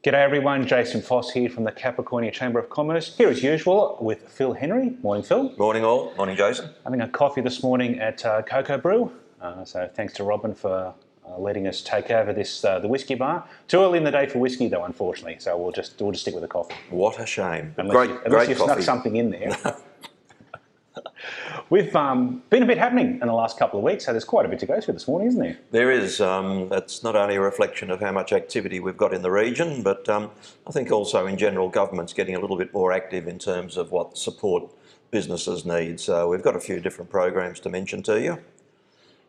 G'day everyone, Jason Foss here from the Capricornia Chamber of Commerce, here as usual with Phil Henry. Morning Phil. Morning all, morning Jason. Having a coffee this morning at CocoBrew, so thanks to Robin for letting us take over this the whiskey bar. Too early in the day for whiskey though, unfortunately, so we'll just stick with the coffee. What a shame. Unless you've snuck something in there. We've been a bit happening in the last couple of weeks, so there's quite a bit to go through this morning, isn't there? There is. That's not only a reflection of how much activity we've got in the region, but I think also in general government's getting a little bit more active in terms of what support businesses need. So we've got a few different programs to mention to you.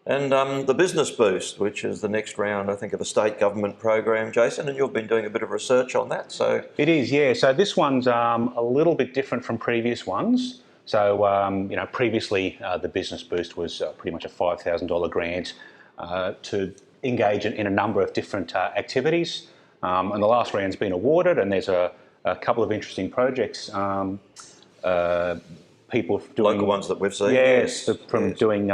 And the Business Boost, which is the next round, I think, of a state government program, Jason, and you've been doing a bit of research on that. So it is, yeah. So this one's a little bit different from previous ones. So, previously the Business Boost was pretty much a $5,000 grant to engage in a number of different activities. And the last round's been awarded, and there's a couple of interesting projects. People doing local ones that we've seen. Yes, from doing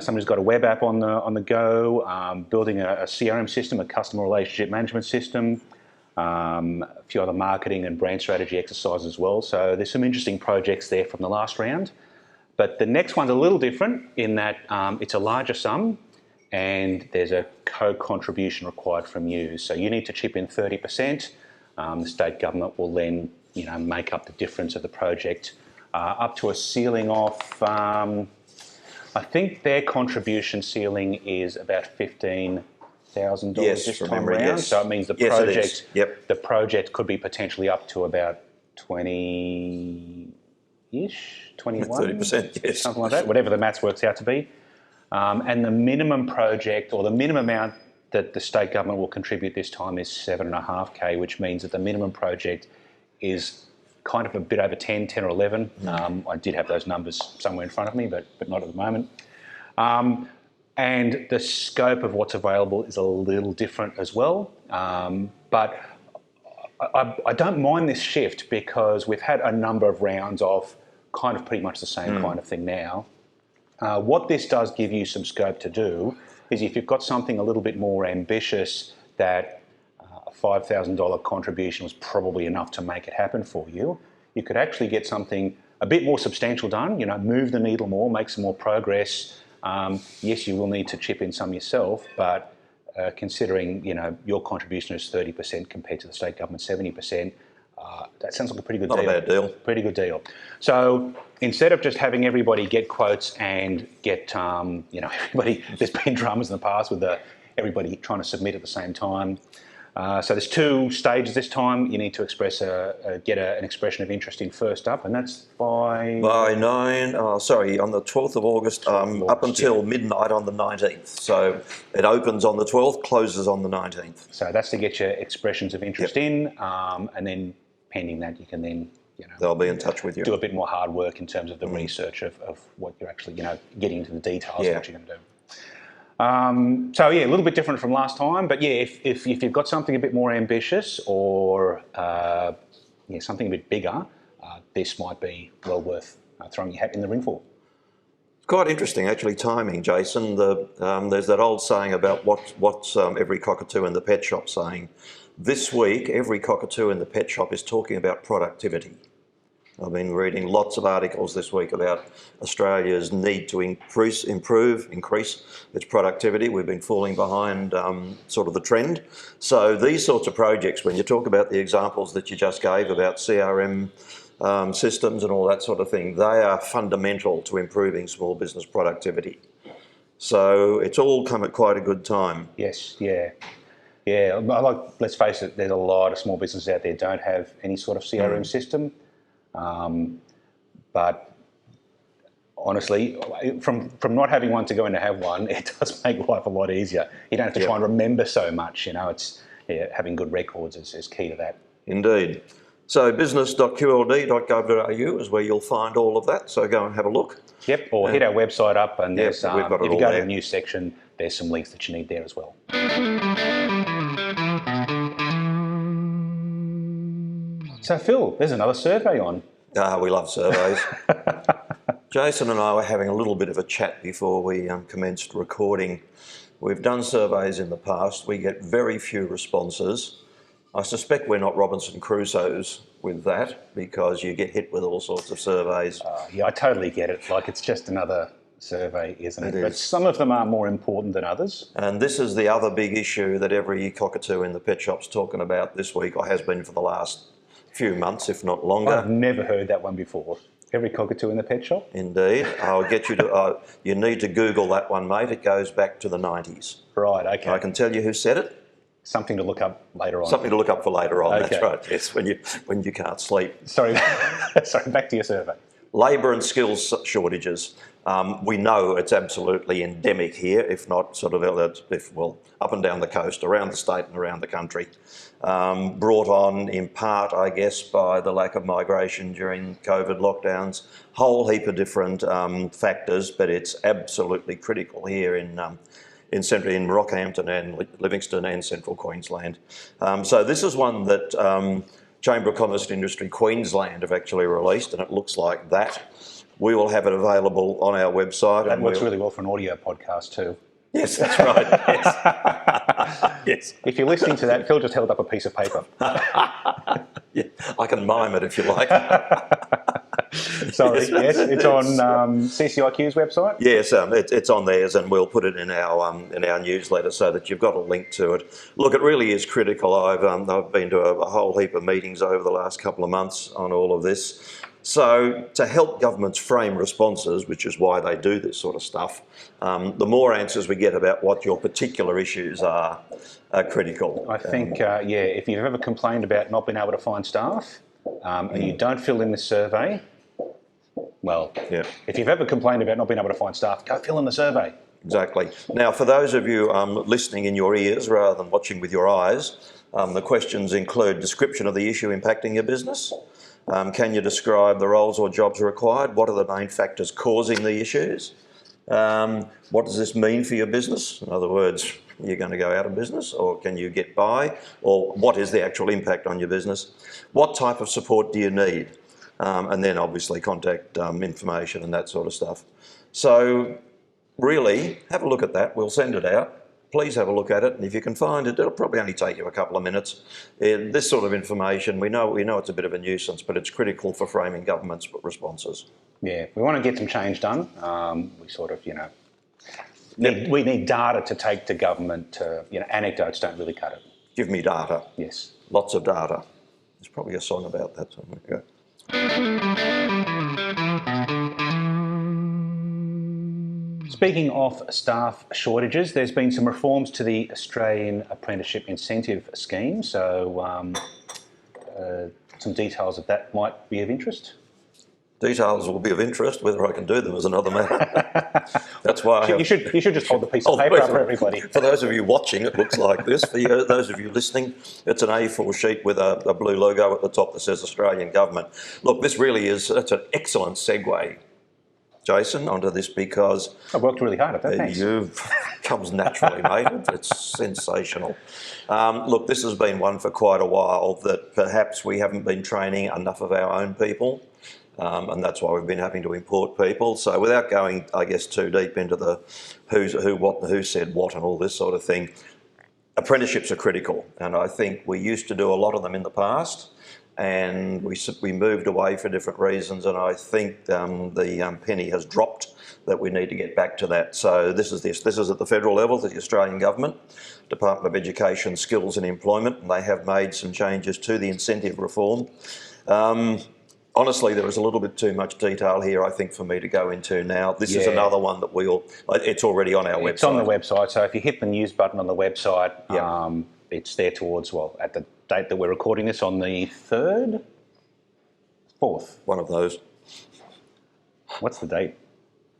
somebody's got a web app on the go, building a CRM system, a customer relationship management system. A few other marketing and brand strategy exercises as well. So there's some interesting projects there from the last round. But the next one's a little different in that it's a larger sum and there's a co-contribution required from you. So you need to chip in 30%. The state government will then make up the difference of the project up to a ceiling of, I think their contribution ceiling is about $15,000 this time around. Yes. So it means the project, the project could be potentially up to about 20-ish, 21, 30%, yes, something like that, whatever the maths works out to be. And the minimum project or the minimum amount that the state government will contribute this time is $7,500, which means that the minimum project is kind of a bit over 10 or 11. I did have those numbers somewhere in front of me, but not at the moment. And the scope of what's available is a little different as well. But I don't mind this shift because we've had a number of rounds of kind of pretty much the same kind of thing now. What this does give you some scope to do is if you've got something a little bit more ambitious that a $5,000 contribution was probably enough to make it happen for you, you could actually get something a bit more substantial done, move the needle more, make some more progress. Yes, you will need to chip in some yourself, but considering your contribution is 30% compared to the state government 70%, that sounds like a pretty good deal. Not a bad deal. Pretty good deal. So instead of just having everybody get quotes and get everybody, there's been dramas in the past with everybody trying to submit at the same time. So there's two stages this time. You need to express get an expression of interest in first up, and that's on the 12th of August, up until midnight on the 19th. So it opens on the 12th, closes on the 19th. So that's to get your expressions of interest in, and then pending that, you can then they'll be in touch with you. Do a bit more hard work in terms of the research of what you're actually getting into the details of what you're going to do. So yeah, a little bit different from last time, but yeah, if you've got something a bit more ambitious or something a bit bigger, this might be well worth throwing your hat in the ring for. It's quite interesting, actually, timing, Jason. There's that old saying about what's every cockatoo in the pet shop saying. This week, every cockatoo in the pet shop is talking about productivity. I've been reading lots of articles this week about Australia's need to increase its productivity. We've been falling behind sort of the trend. So these sorts of projects, when you talk about the examples that you just gave about CRM systems and all that sort of thing, they are fundamental to improving small business productivity. So it's all come at quite a good time. Yes, yeah. Yeah, let's face it, there's a lot of small businesses out there that don't have any sort of CRM system. But honestly, from not having one to going to have one, it does make life a lot easier. You don't have to try and remember so much. It's having good records is key to that. Indeed. So business.qld.gov.au is where you'll find all of that. So go and have a look. Yep. Or hit our website up, and there's, we've got it if you all go there. to the news section, there's some links that you need there as well. So Phil, there's another survey on. We love surveys. Jason and I were having a little bit of a chat before we commenced recording. We've done surveys in the past. We get very few responses. I suspect we're not Robinson Crusoes with that, because you get hit with all sorts of surveys. Yeah, I totally get it. Like, it's just another survey, isn't it? It But is. some of them are more important than others. And this is the other big issue that every cockatoo in the pet shop's talking about this week, or has been for the last few months, if not longer. I've never heard that one before. Every cockatoo in the pet shop? Indeed. I'll get you to, you need to Google that one, mate. It goes back to the 90s. Right, okay. I can tell you who said it. Something to look up later on. Something to look up for later on, Okay. that's right. Yes, when you can't sleep. Sorry, sorry, back to your survey. Labour and skills shortages. We know it's absolutely endemic here, if not sort of, up and down the coast, around the state and around the country. Brought on in part, I guess, by the lack of migration during COVID lockdowns. Whole heap of different factors, but it's absolutely critical here in Rockhampton and Livingston and Central Queensland. So this is one that Chamber of Commerce and Industry Queensland have actually released, and it looks like that. We will have it available on our website. That works really well for an audio podcast too. Yes, that's right. Yes. Yes. If you're listening to that, Phil just held up a piece of paper. Yeah, I can mime it if you like. Sorry, yes, it's on CCIQ's website? Yes, it's on theirs, and we'll put it in our newsletter so that you've got a link to it. Look, it really is critical. I've been to a whole heap of meetings over the last couple of months on all of this. So to help governments frame responses, which is why they do this sort of stuff, the more answers we get about what your particular issues are critical. I think, yeah, if you've ever complained about not being able to find staff and you don't fill in the survey, well, yeah. If you've ever complained about not being able to find staff, go fill in the survey. Exactly. Now, for those of you listening in your ears rather than watching with your eyes, the questions include description of the issue impacting your business. Can you describe the roles or jobs required? What are the main factors causing the issues? What does this mean for your business? In other words, are you going to go out of business, or can you get by? Or what is the actual impact on your business? What type of support do you need? And then obviously contact information and that sort of stuff. So really, have a look at that. We'll send it out. Please have a look at it, and if you can find it, it'll probably only take you a couple of minutes. This sort of information, we know it's a bit of a nuisance, but it's critical for framing government's responses. Yeah, if we want to get some change done, we sort of, we need data to take to government. Anecdotes don't really cut it. Give me data. Yes. Lots of data. There's probably a song about that somewhere. Yeah. Speaking of staff shortages, there's been some reforms to the Australian Apprenticeship Incentive Scheme, so some details of that might be of interest. Details will be of interest. Whether I can do them is another matter. That's why I have... You should just hold the piece of paper up for everybody. For those of you watching, it looks like this. For those of you listening, it's an A4 sheet with a blue logo at the top that says Australian Government. Look, this really is, it's an excellent segue, Jason, onto this, because... I've worked really hard at that, thanks. Comes naturally, mate. It's sensational. Look, this has been one for quite a while that perhaps we haven't been training enough of our own people. And that's why we've been having to import people. So without going, I guess, too deep into the who said what and all this sort of thing, apprenticeships are critical. And I think we used to do a lot of them in the past, and we moved away for different reasons. And I think the penny has dropped that we need to get back to that. So this is at the federal level, the Australian Government, Department of Education, Skills and Employment, and they have made some changes to the incentive reform. Honestly, there is a little bit too much detail here, I think, for me to go into now. This is another one that it's already on our website. It's on the website, so if you hit the news button on the website, it's there towards, at the date that we're recording this, on the 3rd? 4th? One of those. What's the date?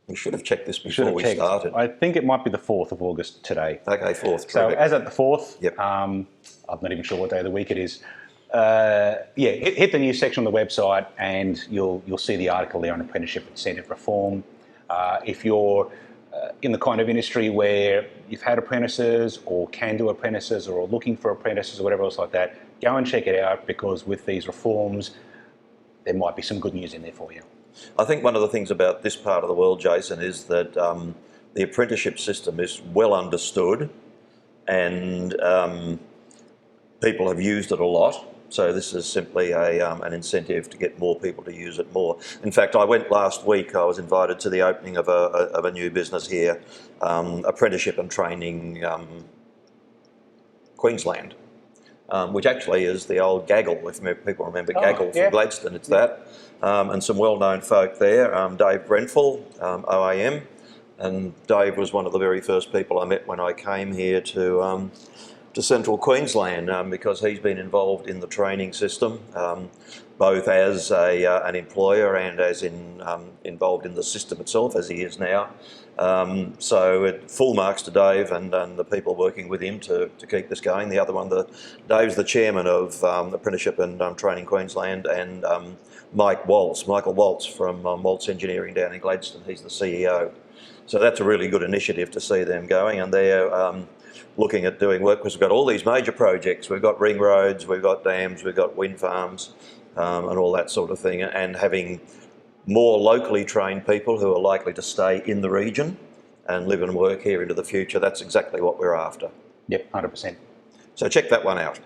We should have checked this before we started. I think it might be the 4th of August today. Okay, 4th. So as at the 4th, yep. I'm not even sure what day of the week it is. Hit the news section on the website and you'll see the article there on apprenticeship incentive reform. If you're in the kind of industry where you've had apprentices or can do apprentices or are looking for apprentices or whatever else like that, go and check it out, because with these reforms, there might be some good news in there for you. I think one of the things about this part of the world, Jason, is that the apprenticeship system is well understood, and people have used it a lot. So this is simply an incentive to get more people to use it more. In fact, I went last week. I was invited to the opening of a new business here, Apprenticeship and Training Queensland, which actually is the old Gaggle, if people remember Gaggle from Gladstone, it's that. And some well-known folk there, Dave Grenfell, OAM, and Dave was one of the very first people I met when I came here to Central Queensland, because he's been involved in the training system, both as an employer and as involved in the system itself, as he is now. So full marks to Dave and the people working with him to keep this going. The other one, Dave's the chairman of Apprenticeship and Training Queensland, and Michael Waltz from Waltz Engineering down in Gladstone, he's the CEO. So that's a really good initiative to see them going, and they're looking at doing work because we've got all these major projects. We've got ring roads, we've got dams, we've got wind farms, and all that sort of thing, and having more locally trained people who are likely to stay in the region and live and work here into the future. That's exactly what we're after. Yep, 100%. So check that one out.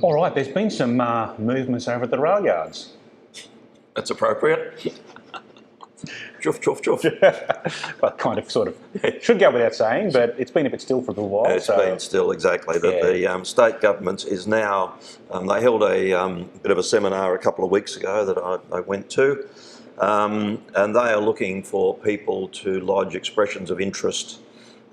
All right, there's been some movements over at the Railyards. That's appropriate. Chuff, chuff, chuff. Well, kind of, sort of, should go without saying, but it's been a bit still for a little while. It's been still, exactly. But the state government is now, they held a bit of a seminar a couple of weeks ago that I went to, and they are looking for people to lodge expressions of interest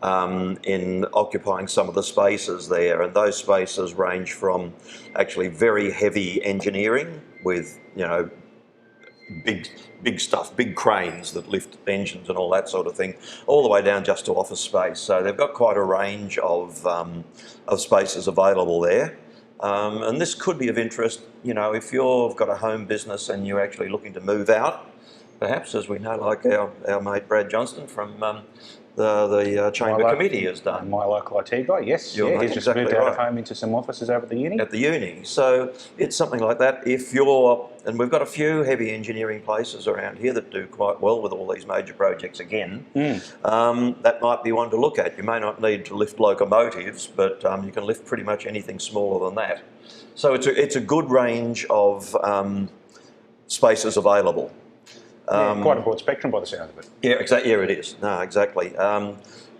in occupying some of the spaces there, and those spaces range from actually very heavy engineering with, you know, big stuff, big cranes that lift engines and all that sort of thing, all the way down just to office space. So they've got quite a range of spaces available there. And this could be of interest, you know, if you've got a home business and you're actually looking to move out, perhaps, as we know, like our mate Brad Johnston from the Chamber Committee has done. My local IT guy, yes. He's just moved out of home into some offices over at the uni. At the uni. So it's something like that. If you're, and we've got a few heavy engineering places around here that do quite well with all these major projects again, that might be one to look at. You may not need to lift locomotives, but you can lift pretty much anything smaller than that. So it's a good range of spaces available. Quite a broad spectrum by the sound of it. Yeah, exactly. Yeah, it is. No, exactly.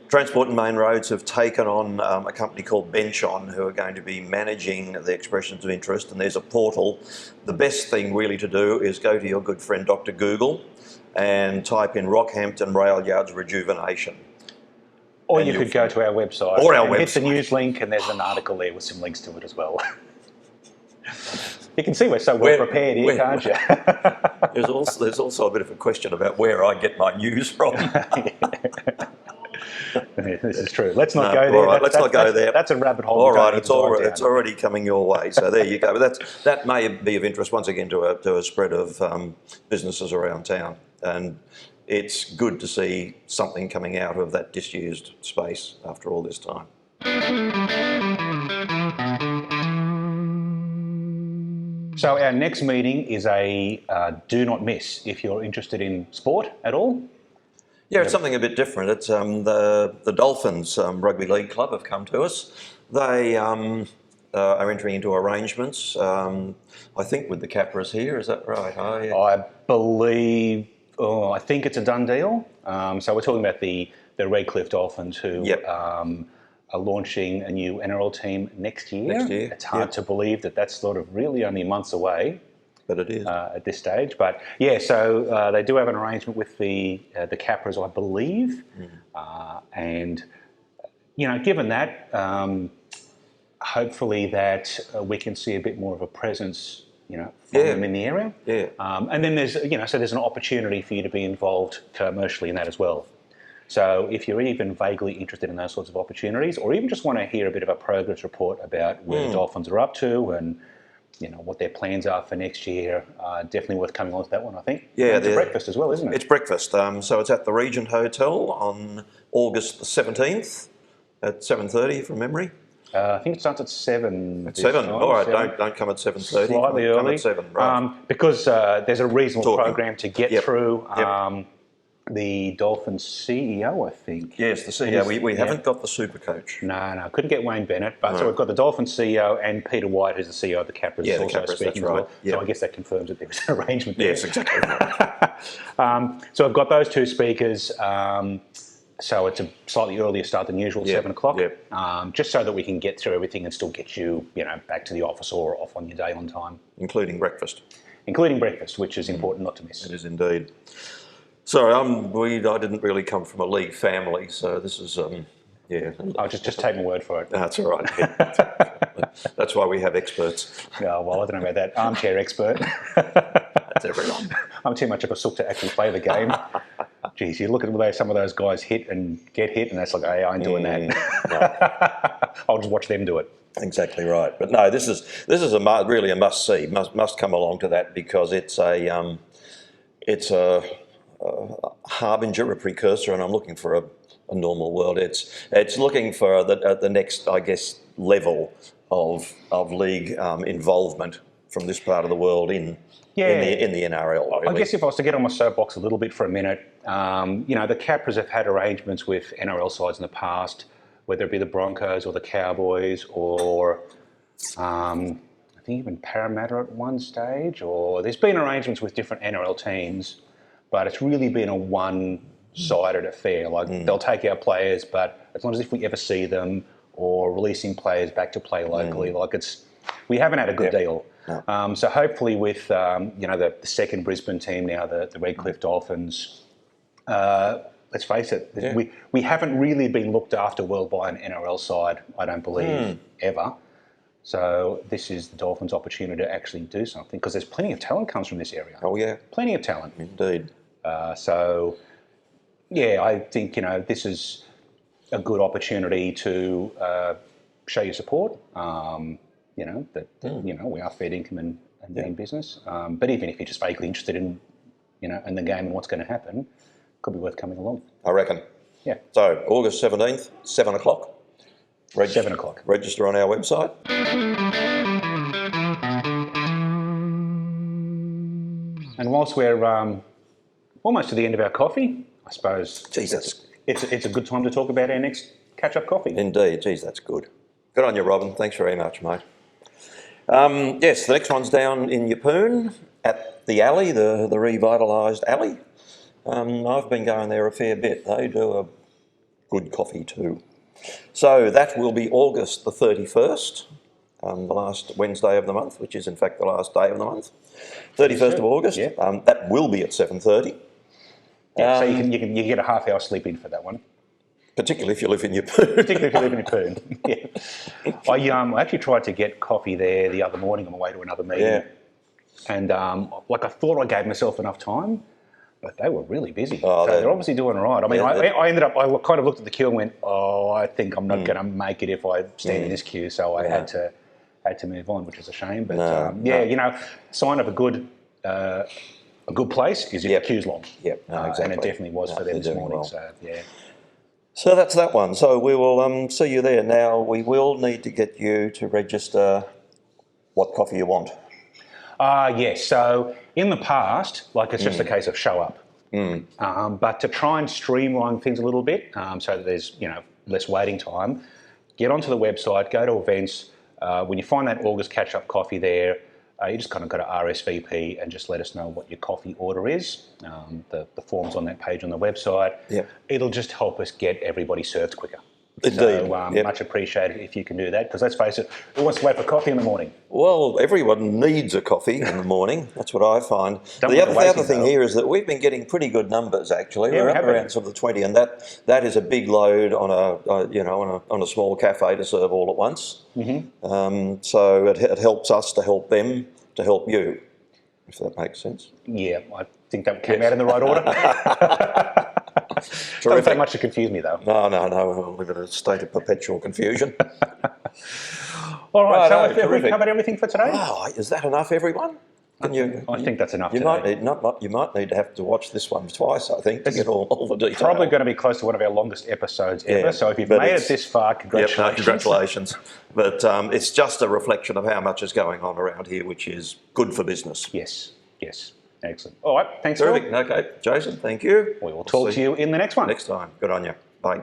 Transport and Main Roads have taken on a company called Benchon, who are going to be managing the expressions of interest, and there's a portal. The best thing really to do is go to your good friend Dr. Google and type in Rockhampton Railyards Rejuvenation. Or you could go to our website. Or our website. Hit the news link, and there's an article there with some links to it as well. You can see we're so well prepared here, can't you? There's also a bit of a question about where I get my news from. This is true. Let's not go there. All right, let's not go there. That's a rabbit hole. All right, it's already coming your way. So there you go. But that may be of interest once again to a spread of businesses around town, and it's good to see something coming out of that disused space after all this time. So our next meeting is a do not miss if you're interested in sport at all. Yeah, it's something a bit different. It's the Dolphins Rugby League Club have come to us. They are entering into arrangements, I think, with the Capras here. Is that right? I believe, I think it's a done deal. So we're talking about the Redcliffe Dolphins, who are launching a new NRL team next year. It's hard to believe that that's sort of really only months away. But it is. At this stage. But yeah, so they do have an arrangement with the Capras, I believe. And, you know, given that, hopefully that we can see a bit more of a presence, you know, from them in the area. And then there's, you know, so there's an opportunity for you to be involved commercially in that as well. So if you're even vaguely interested in those sorts of opportunities, or even just want to hear a bit of a progress report about where the Dolphins are up to and, you know, what their plans are for next year, definitely worth coming on to that one, I think. Yeah, it's breakfast as well, isn't it? It's breakfast. So it's at the Regent Hotel on August the 17th at 7:30 from memory. I think it starts at 7. At 7. All right, don't come at 7:30. Slightly early. Come at 7, right. Because there's a reasonable program to get through. the Dolphins CEO, I think. Yes, the CEO. We haven't got the super coach. No, couldn't get Wayne Bennett. But so we've got the Dolphins CEO and Peter White, who's the CEO of the Capras, Yeah, the also Capras, speaking that's right. as well. Yep. So I guess that confirms that there was an arrangement there. Yes, exactly right. So I've got those two speakers. So it's a slightly earlier start than usual, 7 o'clock, just so that we can get through everything and still get you, back to the office or off on your day on time. Including breakfast. Including breakfast, which is important not to miss. It is indeed. Sorry, I didn't really come from a league family, so this is, I'll just take my word for it. That's all right. That's why we have experts. Oh, well, I don't know about that. Armchair expert. That's everyone. I'm too much of a sook to actually play the game. Geez, you look at the way some of those guys hit, and that's like, hey, I ain't doing that. No. I'll just watch them do it. Exactly right. But no, this is really a must see. Must come along to that, because it's a harbinger, a precursor, and I'm looking for a normal world. It's looking for the next, I guess, level of league involvement from this part of the world in the NRL. Really. I guess if I was to get on my soapbox a little bit for a minute, the Capras have had arrangements with NRL sides in the past, whether it be the Broncos or the Cowboys or I think even Parramatta at one stage, or there's been arrangements with different NRL teams, but it's really been a one-sided affair. Like they'll take our players, but it's not as if we ever see them, or releasing players back to play locally. We haven't had a good deal. No. So hopefully with the second Brisbane team now, the Redcliffe Dolphins, let's face it, we haven't really been looked after well by an NRL side, I don't believe, ever. So this is the Dolphins' opportunity to actually do something, because there's plenty of talent comes from this area. Oh, yeah. Plenty of talent. Indeed. I think, this is a good opportunity to show your support, we are fair income and in business. But even if you're just vaguely interested in the game and what's going to happen, could be worth coming along. I reckon. Yeah. So August 17th, 7 o'clock. 7 o'clock. Register on our website. And whilst we're almost to the end of our coffee, I suppose it's a good time to talk about our next Catchup Coffee. Indeed. Geez, that's good. Good on you, Robin. Thanks very much, mate. Yes, the next one's down in Yeppoon at the alley, the revitalised alley. I've been going there a fair bit. They do a good coffee too. So that will be August the 31st, the last Wednesday of the month, which is in fact the last day of the month. 31st of August. Yeah. That will be at 7:30. Yeah, so you can get a half-hour sleep in for that one. Particularly if you live in Yeppoon. Yeah. I actually tried to get coffee there the other morning on my way to another meeting. Yeah. And I thought I gave myself enough time, but they were really busy. Oh, so they're obviously doing all right. I mean, I ended up, I kind of looked at the queue and went, I think I'm not going to make it if I stand in this queue. So I had to move on, which is a shame. But sign of a good place is if the queue's long. Yep, exactly. And it definitely was for them this morning. Well. So, yeah. So that's that one. So we will see you there. Now, we will need to get you to register what coffee you want. Yes. So in the past, it's just a case of show up. But to try and streamline things a little bit, so that there's less waiting time, get onto the website, go to events. When you find that August Catch-Up Coffee there, you just kind of go to RSVP and just let us know what your coffee order is. The form's on that page on the website. Yep. It'll just help us get everybody served quicker. Indeed. So much appreciated if you can do that, because let's face it, who wants to wait for coffee in the morning? Well, everyone needs a coffee in the morning. That's what I find. The other thing here is that we've been getting pretty good numbers actually. Yeah, we're up around sort of the 20, and that is a big load on a small cafe to serve all at once. Mm-hmm. So it helps us to help them to help you, if that makes sense. Yeah, I think that came out in the right order. Don't say much to confuse me, though. No. We'll live in a state of perpetual confusion. All right, so have we covered everything for today? Wow, is that enough, everyone? I think that's enough you today. You might need to have to watch this one twice, I think, to get all the details. Probably going to be close to one of our longest episodes ever, so if you've made it this far, congratulations. Yep, congratulations. But it's just a reflection of how much is going on around here, which is good for business. Yes. Excellent. All right, thanks, Terrific. Phil. Okay, Jason, thank you. We will talk to you in the next one. Next time. Good on you. Bye.